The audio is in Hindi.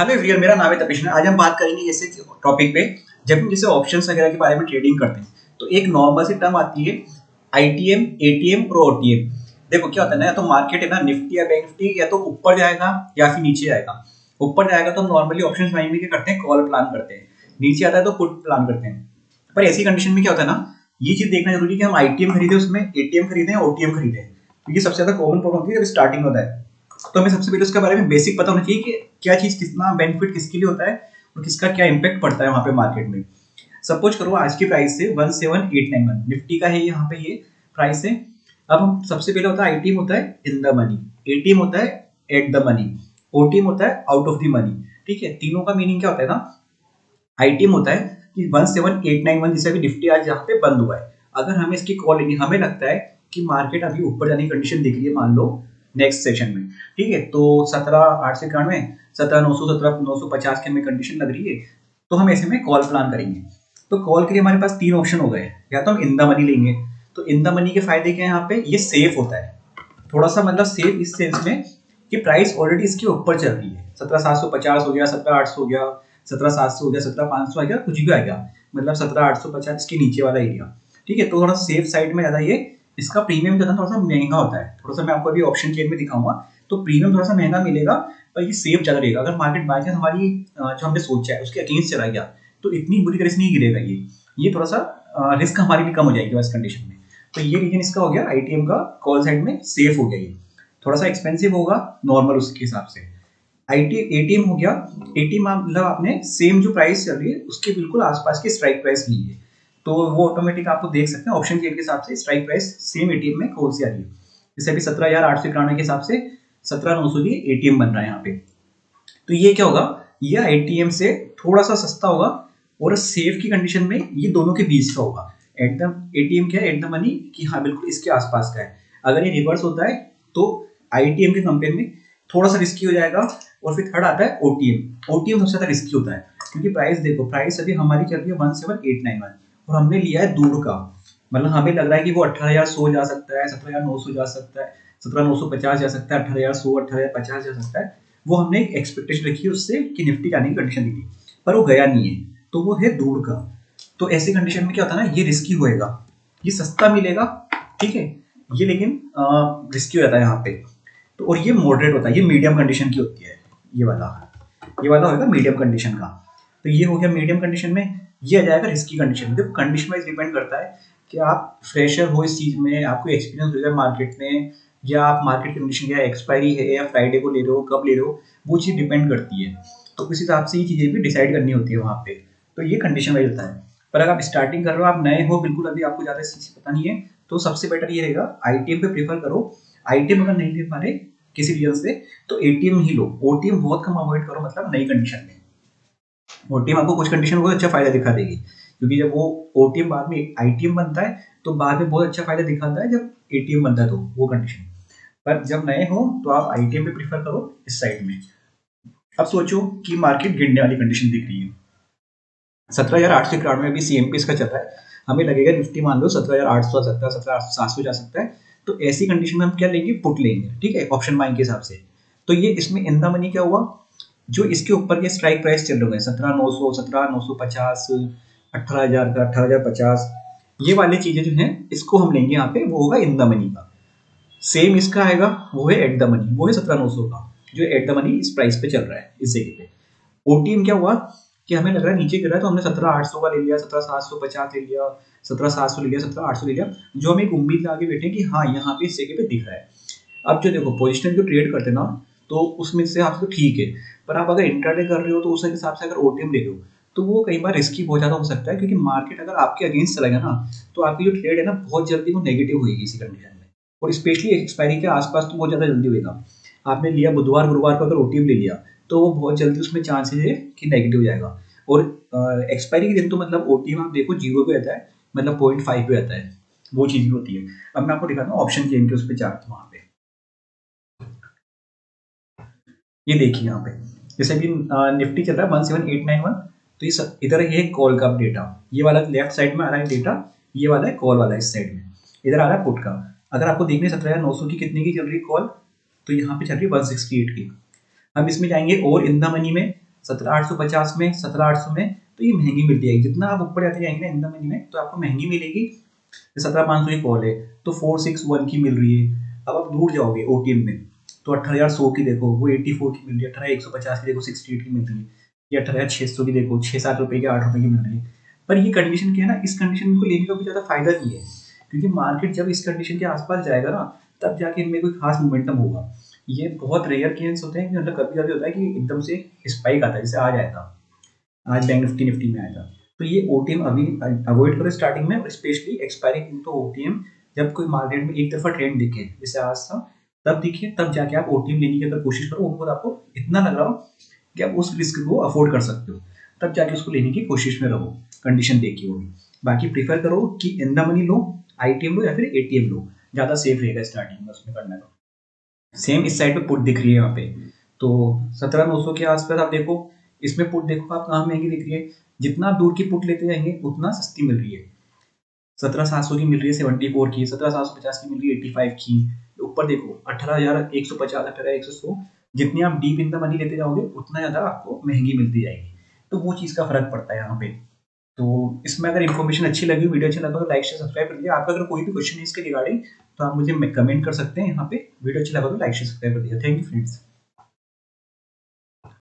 हेलो एवरीवन, मेरा नाम है तपिश। आज हम बात करेंगे ऐसे टॉपिक पे जब हम जैसे ऑप्शंस वगैरह के बारे में ट्रेडिंग करते हैं तो एक नॉर्मल सी टर्म आती है आईटीएम, एटीएम और ओटीएम। देखो क्या होता है ना, या तो मार्केट है ना निफ्टी या बैंक निफ्टी या तो ऊपर जाएगा या फिर नीचे जाएगा। ऊपर जाएगा तो हम नॉर्मली ऑप्शंस बाइंग में क्या करते हैं, कॉल प्लान करते हैं। नीचे आता है तो पुट प्लान करते हैं। पर ऐसी कंडीशन में क्या होता है ना, ये चीज देखना जरूरी है कि हम आईटीएम खरीदे उसमें एटीएम खरीदे या ओटीएम खरीदे। तो ये सबसे ज्यादा कॉमन प्रॉब्लम होती है जब स्टार्टिंग होता है। तो हमें सबसे पहले उसके बारे में बेसिक पता होना चाहिए कि क्या चीज कितना बेनिफिट किसके लिए होता है और किसका क्या इंपैक्ट पड़ता है वहां पे मार्केट में। सपोज करो आज की प्राइस से 17891 निफ्टी का है, यहाँ पे ये प्राइस है। अब हम सबसे पहले होता है आईटीएम होता है इन द मनी, एटीएम होता है एट द मनी, ओटीएम होता है आउट ऑफ द मनी। ठीक है, तीनों का मीनिंग क्या होता है ना, आईटीएम होता है कि 17891 जैसे अभी निफ्टी आज यहाँ पे बंद हुआ है, अगर हमें इसकी कॉल लेनी, हमें लगता है कि मार्केट अभी ऊपर जाने की कंडीशन दिख रही है, मान लो नेक्स्ट सेशन में। ठीक है, तो 17,891, 17,900, 17,950 की हमें कंडीशन लग रही है, तो हम ऐसे में कॉल प्लान करेंगे। तो कॉल के लिए हमारे पास तीन ऑप्शन हो गए, या तो हम इन द मनी लेंगे। तो इन द मनी के फायदे क्या है, यहाँ पे ये सेफ होता है थोड़ा सा, मतलब सेफ इस सेंस में कि प्राइस ऑलरेडी इसके ऊपर चल रही है। 17,750 हो गया, 17,800 हो गया, 17,700 हो गया, 17,500 आ गया, कुछ भी आ गया, मतलब 17,850 इसके नीचे वाला एरिया। ठीक है, तो थोड़ा सेफ साइड में ज्यादा ये इसका प्रीमियम जो है थोड़ा सा महंगा होता है। थोड़ा सा मैं आपको अभी ऑप्शन चेन में दिखाऊंगा, तो प्रीमियम थोड़ा सा महंगा मिलेगा, पर ये सेफ ज्यादा रहेगा। अगर मार्केट बाय चांस हमारी जो हमने सोचा है उसके अगेंस्ट चला गया तो इतनी बुरी तरह से नहीं गिरेगा ये थोड़ा सा रिस्क हमारे लिए कम हो जाएगी इस कंडीशन में। तो ये रीजन इसका हो गया, आईटीएम का कॉल साइड में सेफ हो गया। ये थोड़ा सा एक्सपेंसिव होगा नॉर्मल उसके हिसाब से। आईटी एटीएम हो गया, एटीएम मतलब आपने सेम जो प्राइस चल रही है उसके बिल्कुल आसपास की स्ट्राइक प्राइस ली है, तो वो ऑटोमेटिक आपको देख सकते हैं ऑप्शन के हिसाब से स्ट्राइक प्राइस सेम एटीएम में कौन सी आ रही है। जैसे अभी 17,891 के हिसाब से 17,900 की एटीएम बन रहा है यहाँ पे। तो ये क्या होगा, ये आईटीएम से थोड़ा सा सस्ता होगा और सेफ की कंडीशन में ये दोनों के बीच का होगा। एट द एटीएम क्या है, एट द मनी कि हाँ बिल्कुल इसके आसपास का है। अगर ये रिवर्स होता है तो आईटीएम के कंपेयर में थोड़ा सा रिस्की हो जाएगा। और फिर थर्ड आता है ओटीएम। ओटीएम सबसे ज्यादा रिस्की होता है क्योंकि प्राइस देखो, प्राइस अभी हमारी चल रही है 17891 और हमने लिया है दूर का, मतलब हमें लग रहा है कि वो 18,100 जा सकता है, 17,900 जा सकता है, 17,950 जा सकता है, 18,100, 18,050 जा सकता है। वो हमने एक एक्सपेक्टेशन रखी है उससे कि निफ्टी जाने की कंडीशन दी थी, पर वो गया नहीं है, तो वो है दूर का। तो ऐसी कंडीशन में क्या होता है ना, ये रिस्की होएगा, ये सस्ता मिलेगा। ठीक है, ये लेकिन रिस्की हो जाता है यहाँ पे। तो और ये मॉडरेट होता है, ये मीडियम कंडीशन की होती है। ये वाला होगा मीडियम कंडीशन का। तो ये हो गया मीडियम कंडीशन में। ये आ जाएगा रिस्की कंडीशन में। देखो कंडीशन वाइज डिपेंड करता है कि आप फ्रेशर हो इस चीज में, आपको एक्सपीरियंस हो जाए मार्केट में, या आप मार्केट कंडीशन क्या एक्सपायरी है या फ्राइडे को ले रहे हो, कब ले रहे हो, वो चीज डिपेंड करती है। तो उस हिसाब से ये चीजें भी डिसाइड करनी होती है वहां पे। तो ये कंडीशन वाइज होता है। पर अगर आप स्टार्टिंग कर रहे हो, आप नए हो बिल्कुल, अभी आपको ज्यादा इस चीज से पता नहीं है, तो सबसे बेटर ये रहेगा आईटीएम पे प्रीफर करो। आईटीएम अगर नहीं ले पा रहे किसी रीजन से तो एटीएम ही लो। ओटीएम बहुत कम अवॉइड करो, मतलब नई कंडीशन में। ओटीएम आपको कुछ कंडीशन में बहुत अच्छा फायदा दिखा देगी, क्योंकि जब वो ओटीएम बाद में आईटीएम बनता है तो बाद में बहुत अच्छा फायदा दिखाता है जब एटीएम बनता है, तो वो कंडीशन। पर जब नए हो तो आप आईटीएम पे प्रीफर करो इस साइड में। अब सोचो कि मार्केट गिरने वाली कंडीशन दिख रही है, 17,891 में भी सीएमपी इसका चल रहा है, हमें लगेगा निफ्टी मान लो 17,800 आ सकता है, 17,700 जा सकता है। तो ऐसी कंडीशन में हम क्या लेंगे, पुट लेंगे। ठीक है, ऑप्शन बाइंग के हिसाब से। तो ये इसमें इन द मनी क्या हुआ, जो इसके ऊपर के स्ट्राइक प्राइस चल रहे हैं 17,900, 17,950, 18,000 का, 18,050, ये वाली चीजें जो हैं इसको हम लेंगे यहाँ पे, वो होगा इन द मनी का। सेम इसका आएगा, वो है एट द मनी, वो है 17,900 का, जो एट द मनी इस प्राइस पे चल रहा है इस जगह पे। ओटीएम क्या हुआ कि हमें लग रहा है नीचे गिर रहा है, तो हमने 17,800 का ले लिया, 17,750 ले लिया, 17,700 ले लिया, 17,800 ले लिया, जो हम एक उम्मीद लगा के बैठे हैं कि हाँ यहाँ पे इस जगह पे दिख रहा है। अब जो देखो पोजिशनल जो ट्रेड करते हैं ना, तो उसमें से आपसे तो ठीक है, पर आप अगर इंट्राडे कर रहे हो तो उस हिसाब से अगर ओटीएम ले रहे हो तो वो कई बार रिस्की बहुत ज़्यादा हो सकता है, क्योंकि मार्केट अगर आपके अगेंस्ट चला गया ना, तो आपकी जो ट्रेड है ना बहुत जल्दी वो नेगेटिव होगी इसी कंडीशन में। और स्पेशली एक्सपायरी के आसपास तो बहुत ज़्यादा जल्दी होगा। आपने लिया बुधवार गुरुवार को अगर ओटीएम ले लिया तो वो बहुत जल्दी उसमें चांसेस है कि नेगेटिव हो जाएगा। और एक्सपायरी के दिन तो मतलब ओटीएम आप देखो जीरो पे रहता है, मतलब 0.5 पे रहता है, वो चीज़ भी होती है। अब मैं आपको दिखाता हूँ ऑप्शन चेन के उस पर चार्ट वहाँ पे। ये देखिए यहाँ पे, जैसे अभी निफ्टी चल रहा है 17891, तो ये इधर ये कॉल का डेटा, ये वाला लेफ्ट साइड में आ रहा है डेटा, ये वाला है कॉल वाला इस साइड में, इधर आ रहा है पुट का। अगर आपको देखने 17,900 की कितने की चल रही है कॉल, तो यहाँ पे चल रही है 168 की। हम इसमें जाएंगे और इन द मनी में, 17,850 में, 17,800 में, तो ये महंगी मिलती है। जितना आप ऊपर जाते जाएंगे ना इन द मनी में, तो आपको महंगी मिलेगी। 17,500 की कॉल है तो 461 की मिल रही है। अब आप दूर जाओगे ओटीएम में तो 18,100 की देखो वो 84 की मिल रही है, 18,150 की देखो 68 की मिल रही है, या 18,600 की देखो 6-7 रुपए की 8 रुपए की मिल रही है। पर ये कंडीशन क्या है ना, इस कंडीशन को लेने का कोई ज़्यादा फायदा नहीं है, क्योंकि मार्केट जब इस कंडीशन के आसपास जाएगा ना, तब जाके इनमें कोई खास मोमेंटम होगा। ये बहुत रेयर केस होते हैं कि मतलब कभी कभी होता है कि एकदम से स्पाइक आता है, जैसे आज आया था, आज बैंक निफ्टी में आया था। तो ये ओटीएम अभी अवॉइड करो स्टार्टिंग में, और स्पेशली एक्सपायरिंग इनटू ओटीएम। जब कोई मार्केट में एक तरफा ट्रेंड दिखे जैसे आज था, तब दिखे, तब जाके आप ओटीएम लेने की अगर कोशिश करो, वो आपको इतना लग रहा हो कि आप उस रिस्क को अफोर्ड कर सकते हो, तब जाके उसको लेने की कोशिश में रहो, कंडीशन देखिए वो भी। बाकी प्रीफर करो कि इन द मनी लो, आईटीएम लो या फिर एटीएम लो, ज़्यादा सेफ रहेगा स्टार्टिंग में उसमें करने का। सेम इस साइड पे पुट दिख रही है यहाँ पे, तो 17,900 के आसपास आप देखो, इसमें पुट देखो आप कहाँ महंगी दिख रही है। जितना आप दूर की पुट लेते जाएंगे उतना सस्ती मिल रही है। 17,700 की मिल रही है 74 की, 17,750 की मिल रही है 85 की। ऊपर देखो 18,150, 18,100। जितनी आप डीप इन द मनी लेते जाओगे उतना ज़्यादा आपको महंगी मिलती जाएगी। तो वो चीज़ का फर्क पड़ता है यहाँ पे। तो इसमें अगर इन्फॉर्मेशन अच्छी लगी, वीडियो अच्छा लगा, तो लाइक शेयर सब्सक्राइब कर दिया। आपका अगर कोई भी क्वेश्चन है इसके रिगार्डिंग, तो आप मुझे कमेंट कर सकते हैं यहाँ पे। वीडियो अच्छा लगा तो लाइक शेयर सब्सक्राइब कर दिया। Thank you friends.